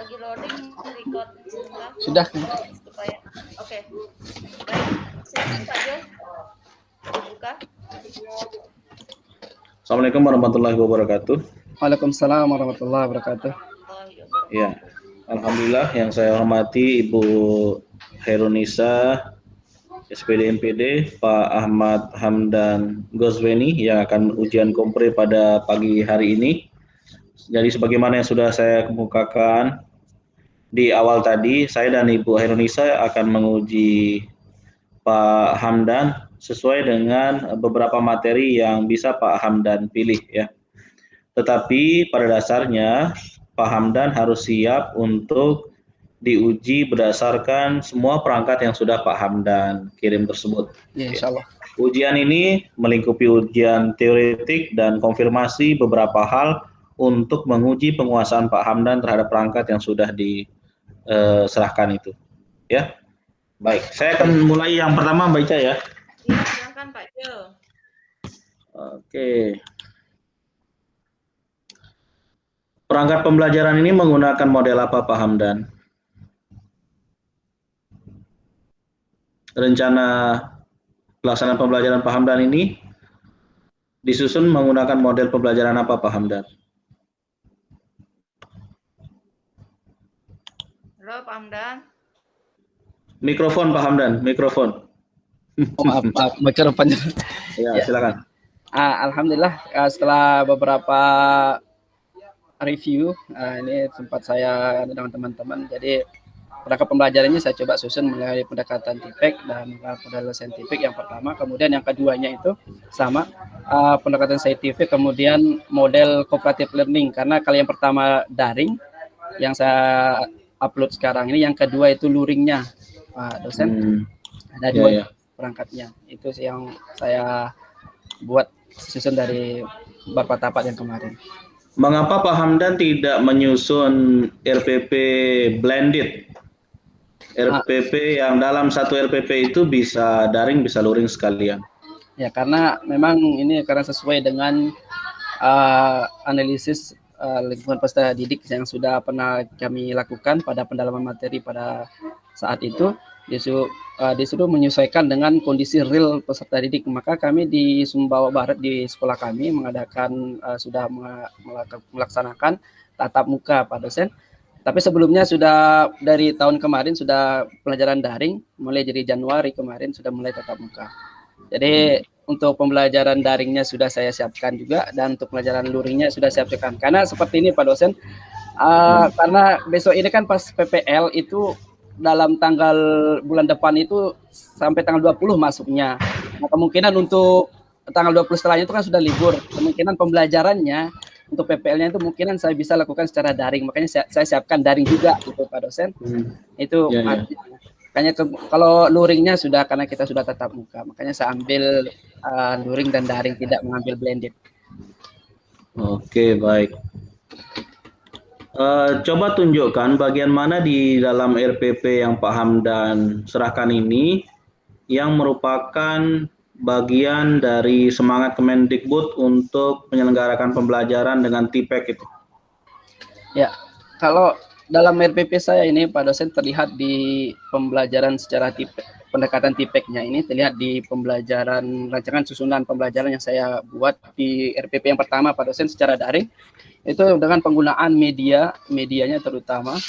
lagi loading record sudah supaya oke. Baik, silakan Pak Jo dibuka. Assalamualaikum warahmatullahi wabarakatuh. Waalaikumsalam warahmatullahi wabarakatuh. Ya, alhamdulillah yang saya hormati Ibu Herunisa SPD MPD, Pak Ahmad Hamdan Gosweni yang akan ujian kompre pada pagi hari ini. Jadi sebagaimana yang sudah saya kemukakan di awal tadi, saya dan Ibu Herunisa akan menguji Pak Hamdan sesuai dengan beberapa materi yang bisa Pak Hamdan pilih ya. Tetapi pada dasarnya Pak Hamdan harus siap untuk diuji berdasarkan semua perangkat yang sudah Pak Hamdan kirim tersebut. Ya, insya Allah. Ujian ini melingkupi ujian teoretik dan konfirmasi beberapa hal untuk menguji penguasaan Pak Hamdan terhadap perangkat yang sudah diserahkan itu. Ya, baik. Saya akan mulai yang pertama, Mbak Ica ya. Iya, silakan Pak Jo. Oke. Perangkat pembelajaran ini menggunakan model apa, Pak Hamdan? Rencana pelaksanaan pembelajaran Pak Hamdan ini disusun menggunakan model pembelajaran apa, Pak Hamdan? Halo Pak Hamdan. Mikrofon Pak Hamdan, mikrofon. Oh, maaf, mikrofonnya. Ya, silakan. Alhamdulillah setelah beberapa review ini sempat saya dengan teman-teman, jadi perangkat pembelajarannya saya coba susun melalui pendekatan TIPEK dan pendekatan saintifik yang pertama, kemudian yang keduanya itu sama pendekatan saintifik, kemudian model cooperative learning, karena kalau yang pertama daring yang saya upload sekarang ini, yang kedua itu luringnya Pak dosen. Ada dua perangkatnya, itu sih yang saya buat susun dari beberapa tahapan yang kemarin. Mengapa Pak Hamdan tidak menyusun RPP blended? RPP yang dalam satu RPP itu bisa daring, bisa luring sekalian. Ya, karena memang ini karena sesuai dengan analisis lingkungan peserta didik yang sudah pernah kami lakukan pada pendalaman materi pada saat itu, disuruh menyesuaikan dengan kondisi real peserta didik. Maka kami di Sumbawa Barat di sekolah kami mengadakan sudah melaksanakan tatap muka Pak dosen. Tapi sebelumnya sudah dari tahun kemarin sudah pelajaran daring, mulai dari Januari kemarin sudah mulai tatap muka. Jadi untuk pembelajaran daringnya sudah saya siapkan juga, dan untuk pelajaran luringnya sudah saya siapkan. Karena seperti ini Pak dosen, karena besok ini kan pas PPL itu dalam tanggal bulan depan itu sampai tanggal 20 masuknya. Nah, kemungkinan untuk tanggal 20 setelahnya itu kan sudah libur. Kemungkinan pembelajarannya untuk PPL-nya itu kemungkinan saya bisa lakukan secara daring. Makanya saya siapkan daring juga gitu Pak dosen. Itu makanya kalau luringnya sudah, karena kita sudah tatap muka, makanya saya ambil luring dan daring, tidak mengambil blended. Oke, baik. Coba tunjukkan bagian mana di dalam RPP yang Pak Hamdan serahkan ini yang merupakan bagian dari semangat Kemendikbud untuk menyelenggarakan pembelajaran dengan TIPEK itu. Ya, kalau dalam RPP saya ini Pak dosen terlihat di pembelajaran secara pendekatan TIPEK-nya ini terlihat di pembelajaran rancangan susunan pembelajaran yang saya buat di RPP yang pertama Pak dosen secara daring, itu dengan penggunaan medianya terutama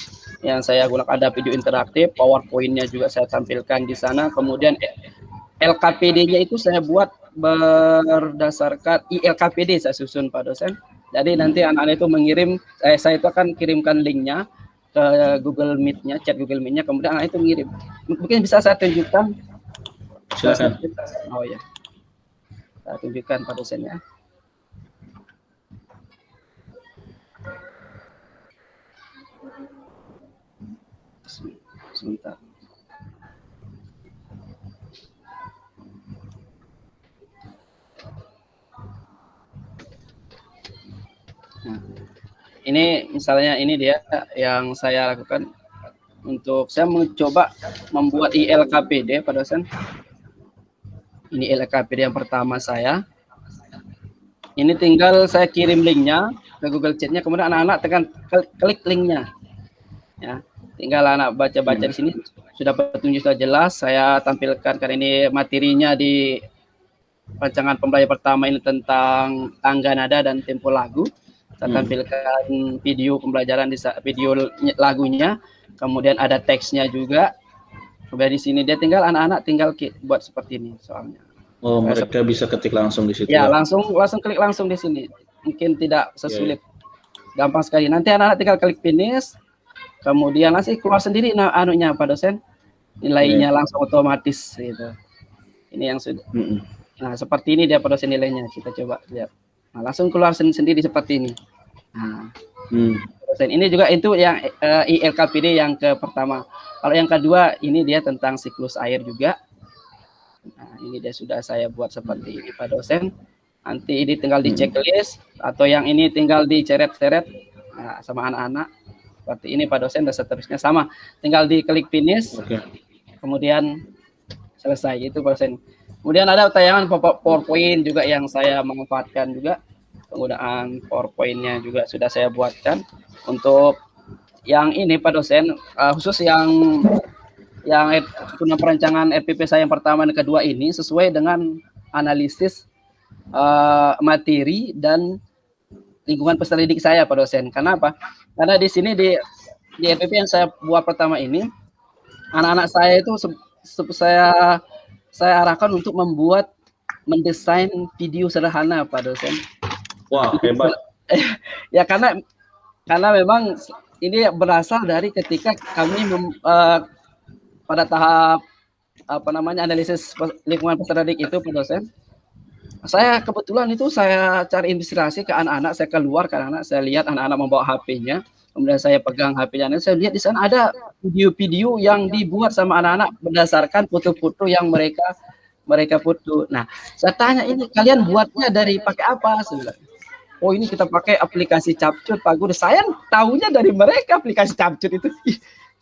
yang saya gunakan ada video interaktif, PowerPoint-nya juga saya tampilkan di sana, kemudian LKPD-nya itu saya buat berdasarkan ILKPD saya susun Pak dosen. Jadi nanti anak-anak itu mengirim, saya itu akan kirimkan linknya ke Google Meet-nya, chat Google Meet-nya, kemudian anak itu mengirim. Mungkin bisa saya tunjukkan. Silakan. Oh ya, saya tunjukkan Pak dosennya. Sebentar. Nah, ini misalnya ini dia yang saya lakukan untuk saya mencoba membuat ILKPD Pak dosen. Ini ILKPD yang pertama saya. Ini tinggal saya kirim linknya ke Google Chat-nya, kemudian anak-anak tekan klik linknya. Ya, tinggal anak baca-baca di sini sudah petunjuk sudah jelas. Saya tampilkan karena ini materinya di rancangan pembelajaran pertama ini tentang tangga nada dan tempo lagu. Saya tampilkan video pembelajaran di video lagunya, kemudian ada teksnya juga. Kemudian di sini dia tinggal anak-anak tinggal buat seperti ini soalnya. Oh, mereka bisa ketik langsung di situ ya. ya. Langsung klik langsung di sini. Mungkin tidak sesulit. Gampang sekali. Nanti anak-anak tinggal klik finish, kemudian nanti keluar sendiri anunya Pak dosen. Nilainya langsung otomatis gitu. Ini yang sudah. Nah, seperti ini dia Pak dosen nilainya. Kita coba lihat. Nah, langsung keluar sendiri seperti ini. Nah, dosen ini juga itu yang ILKPD yang ke pertama. Kalau yang kedua ini dia tentang siklus air juga. Nah, ini dia sudah saya buat seperti ini Pak dosen. Nanti ini tinggal di checklist atau yang ini tinggal diceret-ceret sama anak-anak. Seperti ini Pak dosen dan seterusnya sama. Tinggal diklik finish. Kemudian selesai itu Pak dosen. Kemudian ada tayangan PowerPoint juga yang saya manfaatkan juga. Penggunaan PowerPoint-nya juga sudah saya buatkan untuk yang ini Pak dosen, khusus yang perancangan RPP saya yang pertama dan kedua ini sesuai dengan analisis materi dan lingkungan peserta didik saya Pak dosen. Karena apa? Karena di sini di RPP yang saya buat pertama ini, anak-anak saya itu saya arahkan untuk mendesain video sederhana Pak dosen. Wah, hebat. Ya karena memang ini berasal dari ketika kami pada tahap analisis lingkungan peserta didik itu Pak dosen. Saya kebetulan itu saya cari inspirasi ke anak-anak, saya keluar ke anak-anak, saya lihat anak-anak membawa HP-nya, kemudian saya pegang HP-nya, saya lihat di sana ada video-video yang dibuat sama anak-anak berdasarkan foto-foto yang mereka foto. Nah, saya tanya ini kalian buatnya dari pakai apa? Oh ini kita pakai aplikasi Capcut Pak Guru. Saya tahunya dari mereka aplikasi Capcut itu.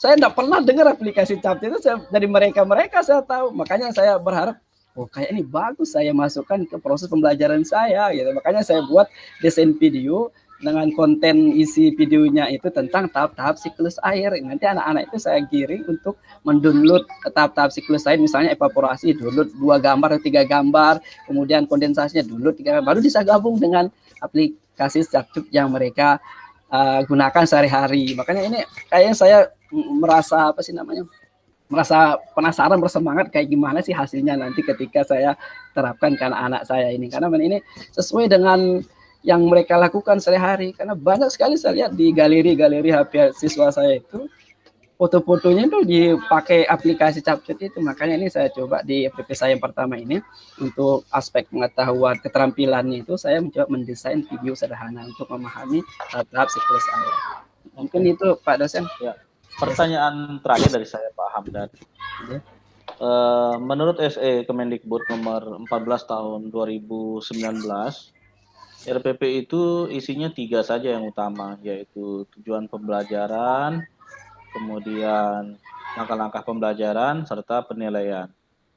Saya tidak pernah dengar aplikasi Capcut itu dari mereka saya tahu. Makanya saya berharap oh kayak ini bagus saya masukkan ke proses pembelajaran saya gitu. Makanya saya buat desain video dengan konten isi videonya itu tentang tahap-tahap siklus air. Nanti anak-anak itu saya giring untuk mendownload tahap-tahap siklus air, misalnya evaporasi, download 2 gambar atau 3 gambar, kemudian kondensasinya download 3 gambar, baru bisa gabung dengan aplikasi Capcut yang mereka gunakan sehari-hari. Makanya ini kayaknya saya merasa merasa penasaran, bersemangat kayak gimana sih hasilnya nanti ketika saya terapkan ke anak-anak saya ini. Karena ini sesuai dengan yang mereka lakukan sehari-hari. Karena banyak sekali saya lihat di galeri-galeri HP siswa saya itu, foto-fotonya itu dipakai aplikasi Capcut itu. Makanya ini saya coba di FPP saya yang pertama ini, untuk aspek pengetahuan keterampilannya itu, saya mencoba mendesain video sederhana untuk memahami tahap siklus air. Mungkin itu Pak dosen. Ya. Pertanyaan terakhir dari saya Pak Hamdan. Menurut SE Kemendikbud nomor 14 tahun 2019, RPP itu isinya 3 saja yang utama, yaitu tujuan pembelajaran, kemudian langkah-langkah pembelajaran, serta penilaian.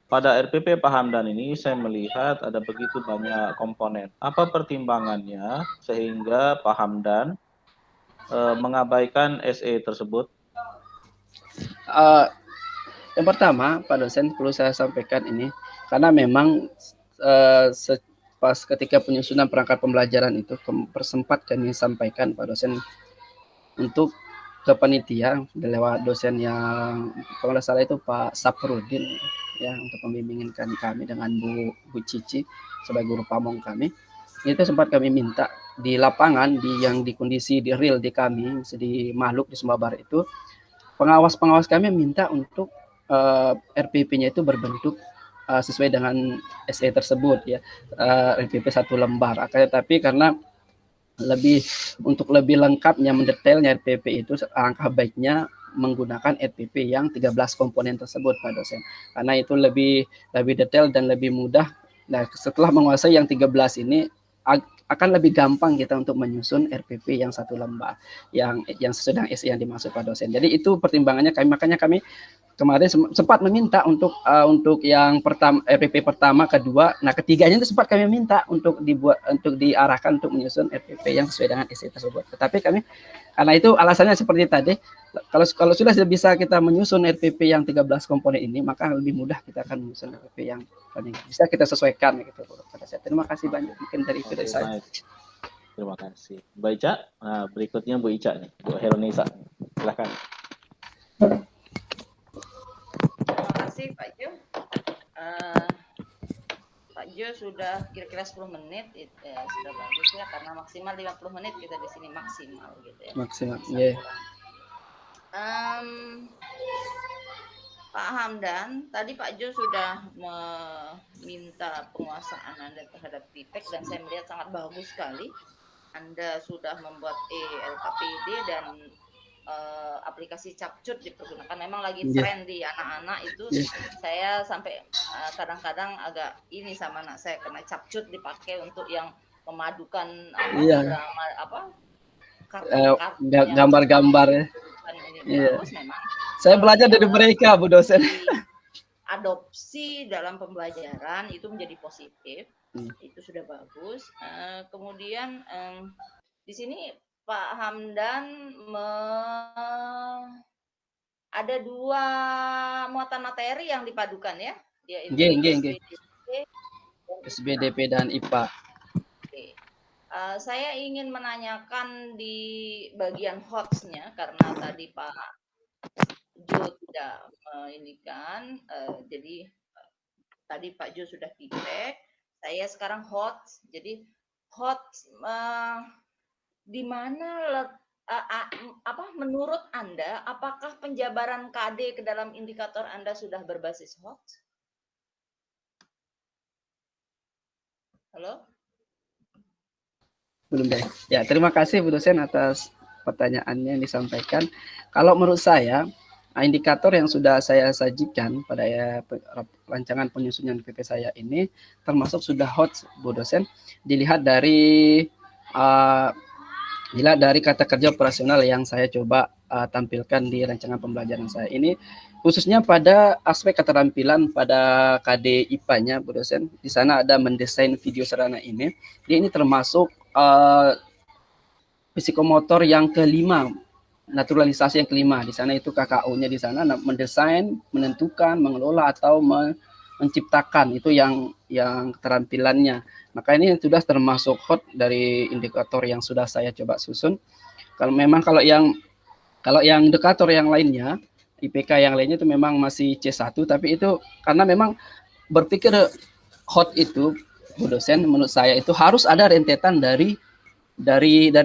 Pada RPP Pak Hamdan ini saya melihat ada begitu banyak komponen. Apa pertimbangannya sehingga Pak Hamdan mengabaikan SE tersebut? Yang pertama Pak dosen perlu saya sampaikan ini, karena memang pas ketika penyusunan perangkat pembelajaran itu sempat kami sampaikan Pak dosen untuk ke panitia lewat dosen yang kalau tidak salah itu Pak Saprudin ya, untuk membimbingin kami dengan Bu Cici sebagai guru pamong kami. Itu sempat kami minta di lapangan yang di kondisi di real di kami di Maluk di Sumba Barat itu, pengawas kami minta untuk RPP-nya itu berbentuk sesuai dengan SE tersebut ya, RPP 1 lembar. Tapi karena untuk lebih lengkapnya mendetailnya RPP itu, alangkah baiknya menggunakan RPP yang 13 komponen tersebut Pak dosen. Karena itu lebih detail dan lebih mudah. Nah, setelah menguasai yang 13 ini akan lebih gampang kita untuk menyusun RPP yang 1 lembar yang sesuai dengan SE yang dimaksud Pak dosen. Jadi itu pertimbangannya makanya kami kemarin sempat meminta untuk yang pertama RPP pertama, kedua, nah ketiganya itu sempat kami minta untuk diarahkan untuk menyusun RPP yang sesuai dengan SE tersebut. Tetapi kami karena itu alasannya seperti tadi, Kalau sudah bisa kita menyusun RPP yang 13 komponen ini, maka lebih mudah kita akan menyusun RPP yang bisa kita sesuaikan gitu pada saya. Terima kasih banyak mungkin dari Oke, saya. baik. Terima kasih. Mbak Ica, nah, berikutnya Bu Ica nih, Bu Heronisa. Silakan. Terima kasih Pak Jo. Pak Jo sudah kira-kira 10 menit, sudah bagus ya, karena maksimal 50 menit kita di sini maksimal gitu ya. Maksimal, yeah. Pak Hamdan, tadi Pak Jo sudah meminta penguasaan Anda terhadap PIPEK dan saya melihat sangat bagus sekali. Anda sudah membuat LKPD dan aplikasi capcut dipergunakan. Memang lagi tren di anak-anak itu. Saya sampai kadang-kadang agak ini sama anak saya karena capcut dipakai untuk yang memadukan gambar-gambar ya. Bagus memang. Saya belajar dari mereka, Bu dosen. Adopsi dalam pembelajaran itu menjadi positif, itu sudah bagus. Kemudian di sini Pak Hamdan ada 2 muatan materi yang dipadukan ya, yaitu SBDP dan IPA. Oke. Saya ingin menanyakan di bagian HOTS-nya karena tadi Pak Jo tidak mengindikan, jadi tadi Pak Jo sudah feedback, saya sekarang HOTS. Jadi HOTS di mana menurut Anda apakah penjabaran KD ke dalam indikator Anda sudah berbasis HOTS? Halo? Belum deh. Ya, terima kasih Bu dosen atas pertanyaannya yang disampaikan. Kalau menurut saya, indikator yang sudah saya sajikan pada rancangan penyusunan PP saya ini termasuk sudah HOTS, Bu dosen. Dilihat dari kata kerja operasional yang saya coba tampilkan di rancangan pembelajaran saya ini, khususnya pada aspek keterampilan pada KD IPA-nya, Bu dosen. Di sana ada mendesain video sarana ini. Ini termasuk psikomotor yang kelima, naturalisasi yang kelima. Di sana itu KKU-nya di sana mendesain, menentukan, mengelola atau menciptakan, itu yang keterampilannya. Maka ini sudah termasuk hot dari indikator yang sudah saya coba susun. Kalau yang indikator yang lainnya, IPK yang lainnya itu memang masih C1, tapi itu karena memang berpikir hot itu, Bu dosen, menurut saya itu harus ada rentetan dari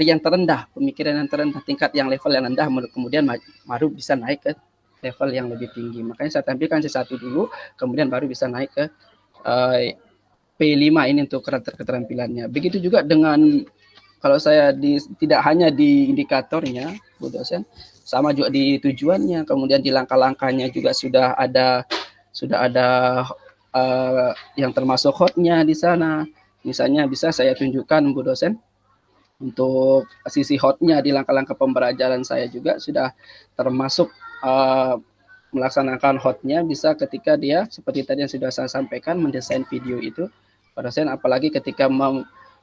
yang terendah, pemikiran yang terendah, tingkat yang level yang rendah, kemudian baru bisa naik ke level yang lebih tinggi. Makanya saya tampilkan C1 dulu, kemudian baru bisa naik ke P5 ini untuk karakter keterampilannya. Begitu juga dengan kalau saya tidak hanya di indikatornya, Bu dosen, sama juga di tujuannya, kemudian di langkah-langkahnya juga sudah ada yang termasuk hotnya di sana. Misalnya bisa saya tunjukkan, Bu dosen, untuk sisi hotnya di langkah-langkah pembelajaran saya juga sudah termasuk melaksanakan hotnya bisa ketika dia seperti tadi yang sudah saya sampaikan mendesain video itu, Pak dosen, apalagi ketika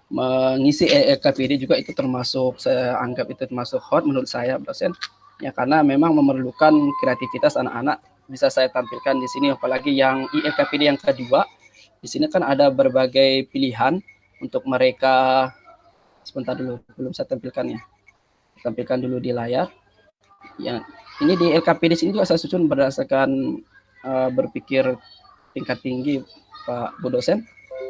mengisi LKPD juga itu termasuk, saya anggap itu termasuk hot menurut saya, Pak dosen, ya karena memang memerlukan kreativitas anak-anak. Bisa saya tampilkan di sini, apalagi yang LKPD yang kedua, di sini kan ada berbagai pilihan untuk mereka. Sebentar dulu, belum saya tampilkannya. Tampilkan dulu di layar. Ya, ini di LKPD sini juga saya susun berdasarkan berpikir tingkat tinggi, Pak Bu dosen.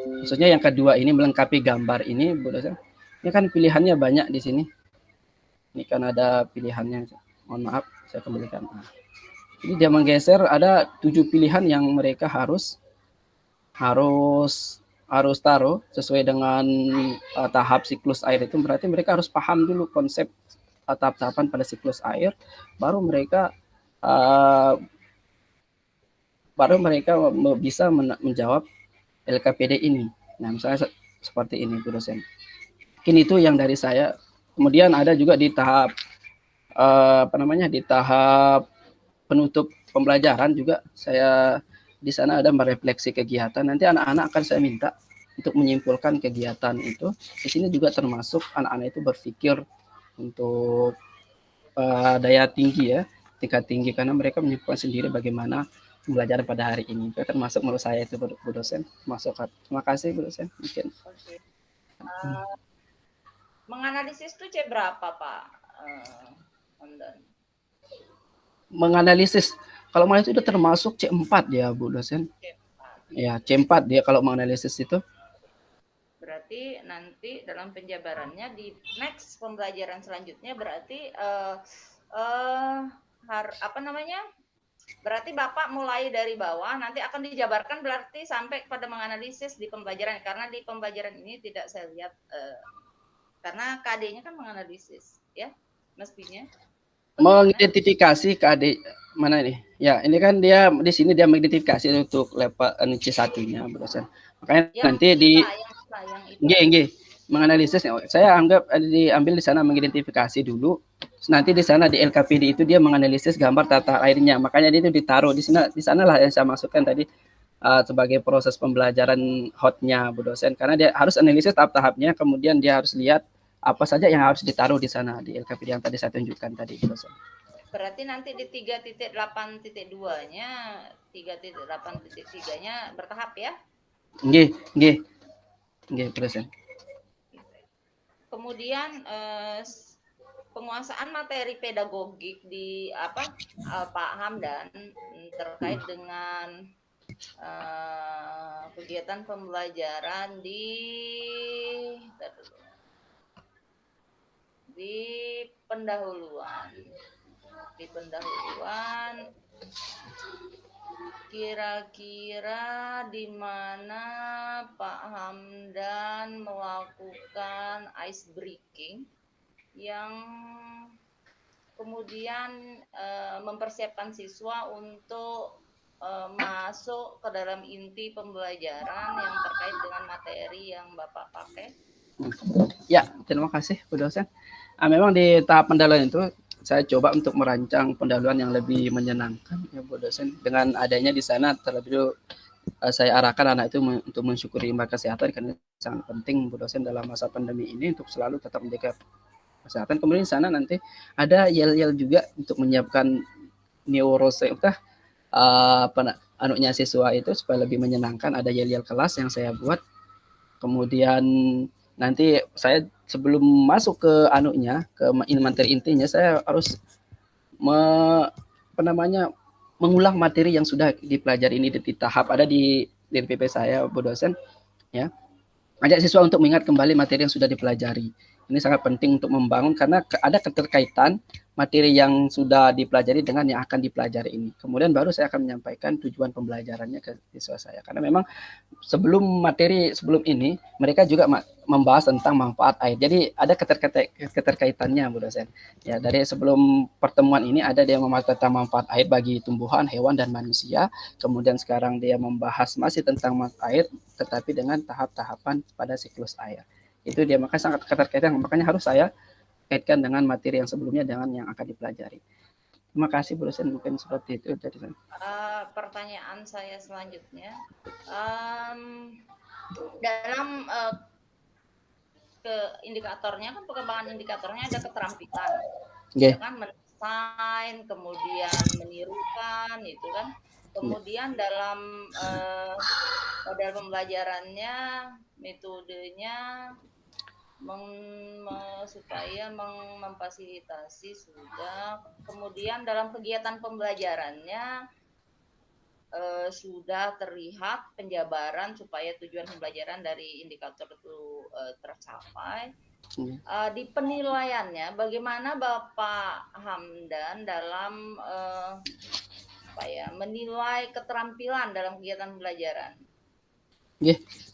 Khususnya yang kedua ini melengkapi gambar ini, Bu dosen. Ini kan pilihannya banyak di sini. Ini kan ada pilihannya. Mohon maaf, saya kembalikan. Ini dia menggeser, ada 7 pilihan yang mereka harus taruh sesuai dengan tahap siklus air itu. Berarti mereka harus paham dulu konsep tahap-tahapan pada siklus air, baru mereka bisa menjawab LKPD ini. Nah, misalnya seperti ini, Bu dosen. Mungkin itu yang dari saya. Kemudian ada juga di tahap di tahap penutup pembelajaran juga saya di sana ada merefleksi kegiatan. Nanti anak-anak akan saya minta untuk menyimpulkan kegiatan itu. Di sini juga termasuk anak-anak itu berpikir untuk daya tinggi ya, tingkat tinggi, karena mereka menyiapkan sendiri bagaimana pembelajaran pada hari ini. Itu termasuk menurut saya itu, Bu dosen. Masuk. Terima kasih, Bu dosen. Mungkin. Oke. Menganalisis itu C berapa, Pak? Menganalisis, kalau mau itu udah termasuk C4 ya, Bu dosen. Ya, C4 dia kalau menganalisis itu. Berarti nanti dalam penjabarannya di next pembelajaran selanjutnya berarti apa namanya? Berarti Bapak mulai dari bawah, nanti akan dijabarkan berarti sampai kepada menganalisis di pembelajaran. Karena di pembelajaran ini tidak saya lihat, karena KD-nya kan menganalisis, ya, mestinya. Mengidentifikasi KD mana ini? Ya, ini kan dia di sini dia mengidentifikasi untuk level C1-nya, Bu dosen. Makanya yang nanti di yang menganalisis, saya anggap diambil di sana mengidentifikasi dulu. Nanti di sana di LKPD itu dia menganalisis gambar tata airnya. Makanya dia itu ditaruh di sanalah yang saya masukkan tadi sebagai proses pembelajaran hotnya, Bu dosen. Karena dia harus analisis tahap-tahapnya, kemudian dia harus lihat apa saja yang harus ditaruh di sana di LKPD yang tadi saya tunjukkan tadi, Bu dosen. Berarti nanti di 3.8.2-nya, 3.8.3-nya bertahap ya? Nggih, Bu dosen. Kemudian penguasaan materi pedagogik di Pak Hamdan terkait dengan kegiatan pembelajaran di pendahuluan. Di pendahuluan kira-kira di mana Pak Hamdan melakukan ice breaking yang kemudian mempersiapkan siswa untuk masuk ke dalam inti pembelajaran yang terkait dengan materi yang Bapak pakai? Ya, terima kasih, Bu dosen. Memang di tahap pendahuluan itu saya coba untuk merancang pendahuluan yang lebih menyenangkan, ya Bu dosen. Dengan adanya di sana terlebih saya arahkan anak itu untuk mensyukuri imbal kesehatan, karena sangat penting, Bu dosen, dalam masa pandemi ini untuk selalu tetap menjaga kesehatan. Kemudian di sana nanti ada yel-yel juga untuk menyiapkan anunya siswa itu supaya lebih menyenangkan. Ada yel-yel kelas yang saya buat. Kemudian nanti saya sebelum masuk ke materi intinya, saya harus mengulang materi yang sudah dipelajari ini di tahap ada di DPP saya, Bu dosen, ya. Ajak siswa untuk mengingat kembali materi yang sudah dipelajari. Ini sangat penting untuk membangun, karena ada keterkaitan materi yang sudah dipelajari dengan yang akan dipelajari ini. Kemudian baru saya akan menyampaikan tujuan pembelajarannya ke siswa saya. Karena memang sebelum ini mereka juga membahas tentang manfaat air. Jadi ada keterkaitannya, Bu dosen. Ya, dari sebelum pertemuan ini ada dia membahas tentang manfaat air bagi tumbuhan, hewan, dan manusia. Kemudian sekarang dia membahas masih tentang manfaat air, tetapi dengan tahap-tahapan pada siklus air. Itu dia, maka sangat keterkaitan, makanya harus saya kaitkan dengan materi yang sebelumnya dengan yang akan dipelajari. Terima kasih, Bu dosen, mungkin seperti itu dari saya. Pertanyaan saya selanjutnya, dalam indikatornya kan, perkembangan indikatornya ada keterampilan, ya kan, mendesain, kemudian menirukan, itu kan. Kemudian dalam model pembelajarannya, metodenya supaya memfasilitasi sudah. Kemudian dalam kegiatan pembelajarannya sudah terlihat penjabaran supaya tujuan pembelajaran dari indikator itu tercapai. Di penilaiannya, bagaimana Bapak Hamdan dalam menilai keterampilan dalam kegiatan pembelajaran?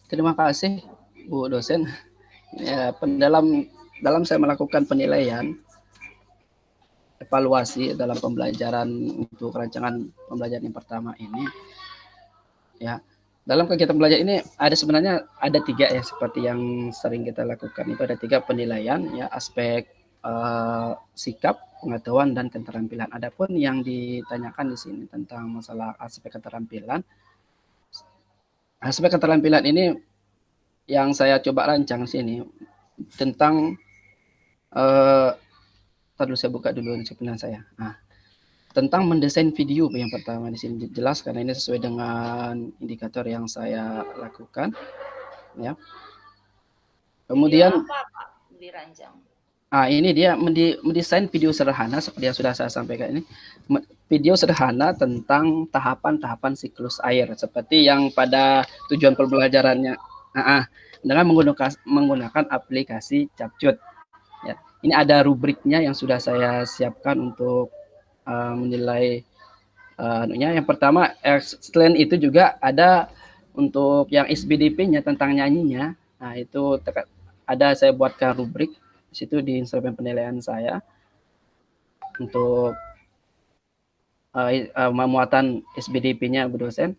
Terima kasih, Bu dosen. Ya, dalam saya melakukan penilaian, evaluasi dalam pembelajaran untuk rancangan pembelajaran yang pertama ini, ya, dalam kegiatan pembelajaran ini sebenarnya ada 3 ya, seperti yang sering kita lakukan itu ada 3 penilaian, ya, aspek sikap, pengetahuan, dan keterampilan. Adapun yang ditanyakan di sini tentang masalah aspek keterampilan ini yang saya coba rancang sini tentang Tadi saya buka dulu pilihan saya. Nah, tentang mendesain video yang pertama di sini jelas karena ini sesuai dengan indikator yang saya lakukan, ya. Kemudian Video apa Pak dirancang? ini dia mendesain video sederhana seperti yang sudah saya sampaikan ini. Video sederhana tentang tahapan-tahapan siklus air seperti yang pada tujuan pembelajarannya dengan menggunakan aplikasi Capcut. Ya, ini ada rubriknya yang sudah saya siapkan untuk menilai yang pertama. Selain itu juga ada untuk yang SBDP-nya tentang nyanyinya. Nah, itu ada saya buatkan rubrik di situ di instrumen penilaian saya untuk memuatan SBDP-nya Bu dosen.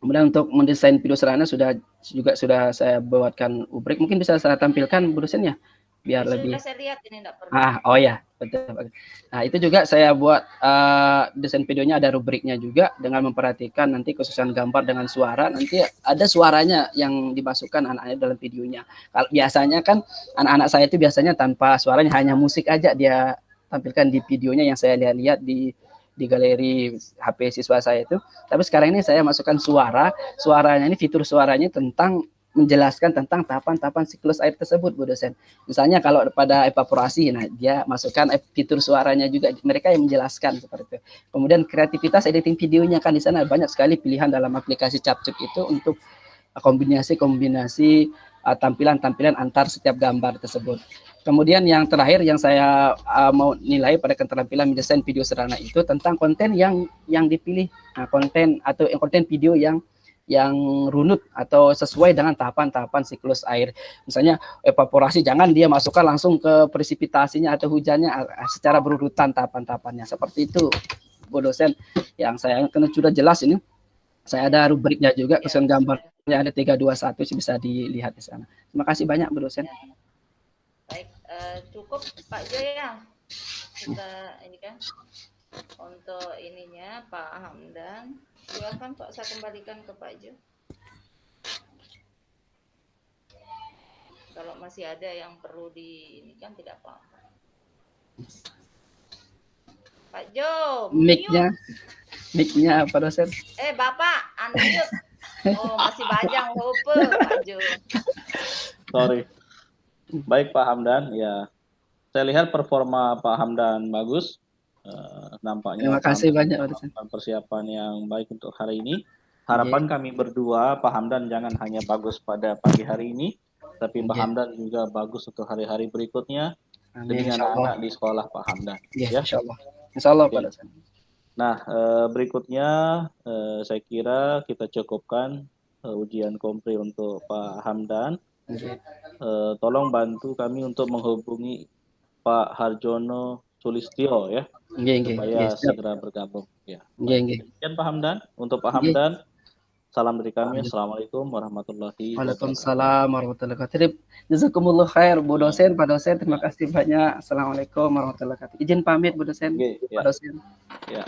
Kemudian untuk mendesain video sederhana sudah saya buatkan rubrik. Mungkin bisa saya tampilkan Bu dosen ya, biar lebih. Sudah saya lihat ini enggak perlu. Oh ya, betul. Nah, itu juga saya buat desain videonya ada rubriknya juga dengan memperhatikan nanti kesusahan gambar dengan suara. Nanti ada suaranya yang dimasukkan anak-anak dalam videonya. Kalau biasanya kan anak-anak saya itu biasanya tanpa suaranya, hanya musik aja dia tampilkan di videonya yang saya lihat di galeri HP siswa saya itu. Tapi sekarang ini saya masukkan suaranya ini, fitur suaranya tentang menjelaskan tentang tahapan-tahapan siklus air tersebut Bu dosen. Misalnya kalau pada evaporasi, nah dia masukkan fitur suaranya juga, mereka yang menjelaskan seperti itu. Kemudian kreativitas editing videonya kan di sana banyak sekali pilihan dalam aplikasi Capcut itu untuk kombinasi tampilan-tampilan antar setiap gambar tersebut. Kemudian yang terakhir yang saya mau nilai pada keterampilan mendesain video sederhana itu tentang konten yang dipilih. Nah, konten video yang runut atau sesuai dengan tahapan-tahapan siklus air. Misalnya evaporasi, jangan dia masukkan langsung ke presipitasinya atau hujannya, secara berurutan tahapan-tahapannya. Seperti itu Bu dosen, yang saya karena sudah jelas ini. Saya ada rubriknya juga, kesusun gambarnya ada 321 bisa dilihat di sana. Terima kasih banyak Bu dosen. Baik, cukup Pak Jo ya. Kita ini kan untuk ininya Pak Hamdan. Silakan Pak, saya kembalikan ke Pak Jo. Kalau masih ada yang perlu ini kan tidak apa-apa. Pak Jo, mic-nya Pak dosen. Bapak, unmute. Oh, masih bajang, lupa Pak Jo. Sorry. Baik Pak Hamdan, ya saya lihat performa Pak Hamdan bagus. Nampaknya terima kasih banyak persiapan yang baik untuk hari ini. Harapan kami berdua Pak Hamdan jangan hanya bagus pada pagi hari ini, tapi Pak Hamdan juga bagus untuk hari-hari berikutnya dengan anak di sekolah Pak Hamdan. Ya, Insya Allah Pak dosen. Nah, berikutnya saya kira kita cukupkan ujian kompre untuk Pak Hamdan. Tolong bantu kami untuk menghubungi Pak Harjono Sulistyo ya, supaya segera bergabung. Ya. Sekian Pak Hamdan. Untuk Pak Hamdan, salam dari kami. Assalamualaikum warahmatullahi wabarakatuh. Waalaikumsalam warahmatullahi wabarakatuh. Jazakumullah khair Bu dosen, Pak dosen. Terima kasih banyak. Assalamualaikum warahmatullahi wabarakatuh. Izin pamit Bu dosen, Pak dosen. Ya.